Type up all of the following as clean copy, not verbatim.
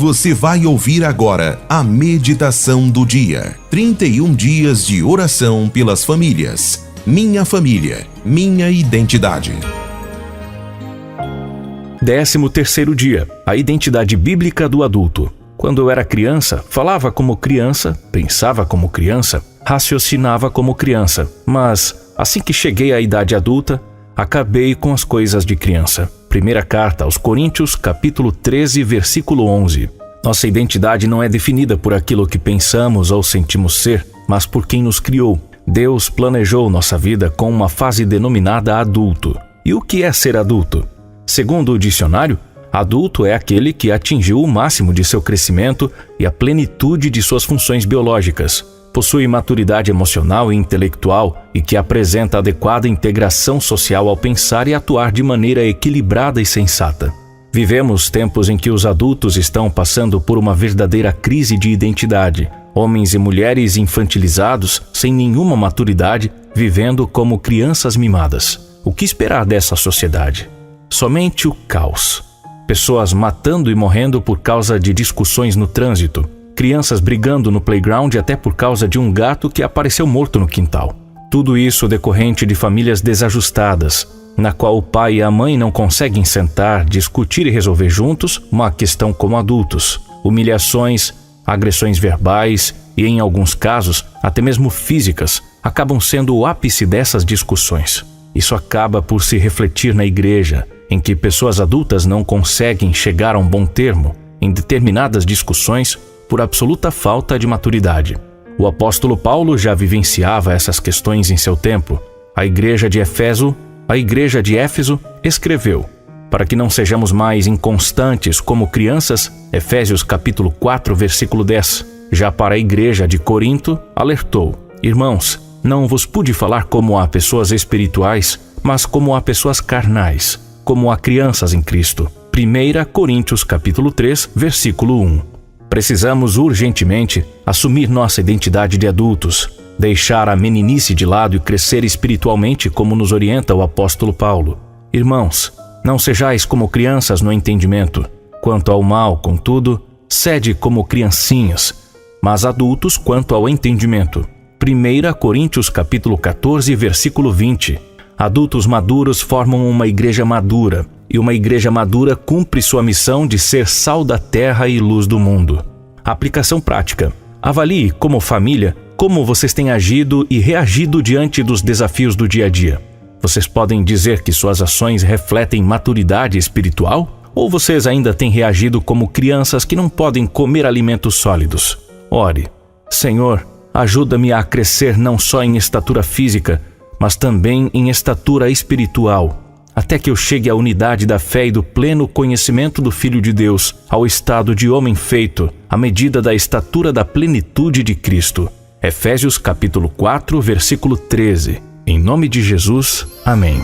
Você vai ouvir agora a meditação do dia. 31 dias de oração pelas famílias. Minha família, minha identidade. 13º dia, a identidade bíblica do adulto. Quando eu era criança, falava como criança, pensava como criança, raciocinava como criança. Mas, assim que cheguei à idade adulta, acabei com as coisas de criança. Primeira carta aos Coríntios, capítulo 13, versículo 11. Nossa identidade não é definida por aquilo que pensamos ou sentimos ser, mas por quem nos criou. Deus planejou nossa vida com uma fase denominada adulto. E o que é ser adulto? Segundo o dicionário, adulto é aquele que atingiu o máximo de seu crescimento e a plenitude de suas funções biológicas. Possui maturidade emocional e intelectual e que apresenta adequada integração social ao pensar e atuar de maneira equilibrada e sensata. Vivemos tempos em que os adultos estão passando por uma verdadeira crise de identidade. Homens e mulheres infantilizados, sem nenhuma maturidade, vivendo como crianças mimadas. O que esperar dessa sociedade? Somente o caos. Pessoas matando e morrendo por causa de discussões no trânsito. Crianças brigando no playground até por causa de um gato que apareceu morto no quintal. Tudo isso decorrente de famílias desajustadas, na qual o pai e a mãe não conseguem sentar, discutir e resolver juntos uma questão como adultos. Humilhações, agressões verbais e, em alguns casos, até mesmo físicas, acabam sendo o ápice dessas discussões. Isso acaba por se refletir na igreja, em que pessoas adultas não conseguem chegar a um bom termo em determinadas discussões por absoluta falta de maturidade. O apóstolo Paulo já vivenciava essas questões em seu tempo. A igreja de Éfeso escreveu: para que não sejamos mais inconstantes como crianças, Efésios capítulo 4, versículo 10. Já para a igreja de Corinto, alertou: irmãos, não vos pude falar como a pessoas espirituais, mas como a pessoas carnais, como a crianças em Cristo. 1 Coríntios capítulo 3, versículo 1. Precisamos urgentemente assumir nossa identidade de adultos, deixar a meninice de lado e crescer espiritualmente como nos orienta o apóstolo Paulo. Irmãos, não sejais como crianças no entendimento. Quanto ao mal, contudo, sede como criancinhas, mas adultos quanto ao entendimento. 1 Coríntios capítulo 14, versículo 20. Adultos maduros formam uma igreja madura, e uma igreja madura cumpre sua missão de ser sal da terra e luz do mundo. Aplicação prática. Avalie, como família, como vocês têm agido e reagido diante dos desafios do dia a dia. Vocês podem dizer que suas ações refletem maturidade espiritual? Ou vocês ainda têm reagido como crianças que não podem comer alimentos sólidos? Ore: Senhor, ajuda-me a crescer não só em estatura física, mas também em estatura espiritual, até que eu chegue à unidade da fé e do pleno conhecimento do Filho de Deus, ao estado de homem feito, à medida da estatura da plenitude de Cristo. Efésios capítulo 4, versículo 13. Em nome de Jesus, amém.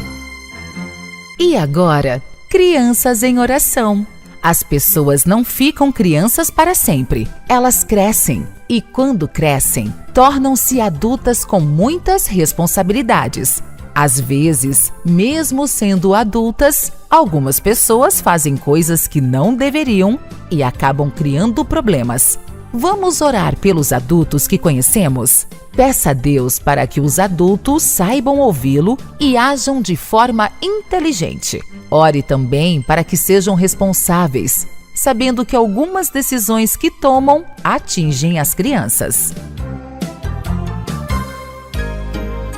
E agora, crianças em oração. As pessoas não ficam crianças para sempre. Elas crescem. E quando crescem, tornam-se adultas com muitas responsabilidades. Às vezes, mesmo sendo adultas, algumas pessoas fazem coisas que não deveriam e acabam criando problemas. Vamos orar pelos adultos que conhecemos? Peça a Deus para que os adultos saibam ouvi-lo e ajam de forma inteligente. Ore também para que sejam responsáveis, sabendo que algumas decisões que tomam atingem as crianças.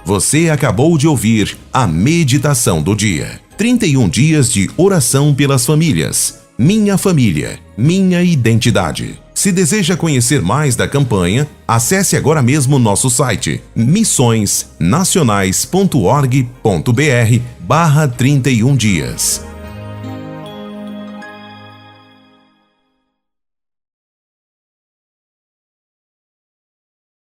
Você acabou de ouvir a meditação do dia. 31 dias de oração pelas famílias. Minha família, minha identidade. Se deseja conhecer mais da campanha, acesse agora mesmo nosso site missõesnacionais.org.br/31 dias.